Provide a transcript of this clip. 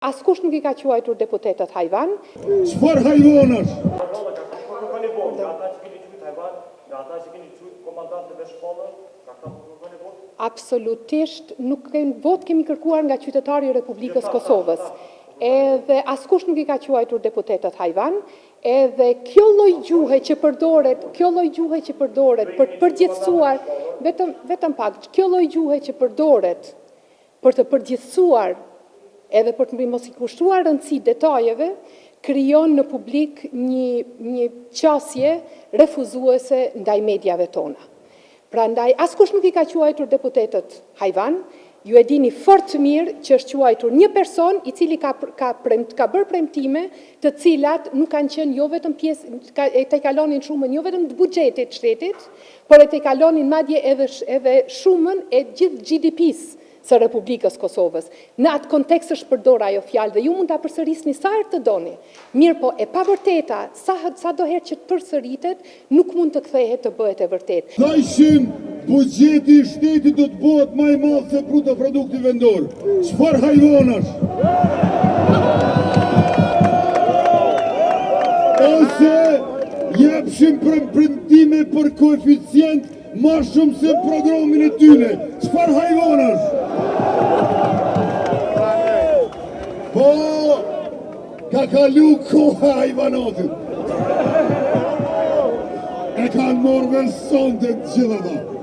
Askush nuk I ka quajtur deputetët hajvan. Çfarë hajvan është? Absolutisht nuk vot kemi kërkuar nga qytetari I Republikës Kosovës. Edhe askush nuk I ka quajtur deputetët hajvan, edhe kjo lloj gjuhe që përdoret për të përgjithësuar, vetëm pak, kjo lloj gjuhe që përdoret për të përgjithësuar edhe për të mos I kushtuar rëndësi detajeve, krijon në publik një qasje refuzuese ndaj medjave tona. Prandaj, askush nuk I ka quajtur deputetët hajvan, ju e dini fort të mirë që është quajtur një person I cili ka bërë premtime të cilat nuk kanë qenë jo vetëm pjesë, te kalonin shumën jo vetëm të buxhetit shtetit, por te kalonin madje edhe shumën e gjithë GDP-s së Republikës Kosovës. Në atë kontekst është përdor ajo fjalë dhe ju mund ta përsërisni sa herë të doni. Mirë po, e pavërteta, sa do herë që të përsëritet, nuk mund të kthehet të bëhet e vërtetë. Thajshin, buxheti I shtetit do të bëhet më I madh se bruto produkti vendor. Çfarë hajvan është? Ose jepshin premtime për koeficient ma shumë se programin e tyne. Çfarë hajvan është? Po, ka kalu koha hajvanotit. E kanë morë versonte të gjitha ta.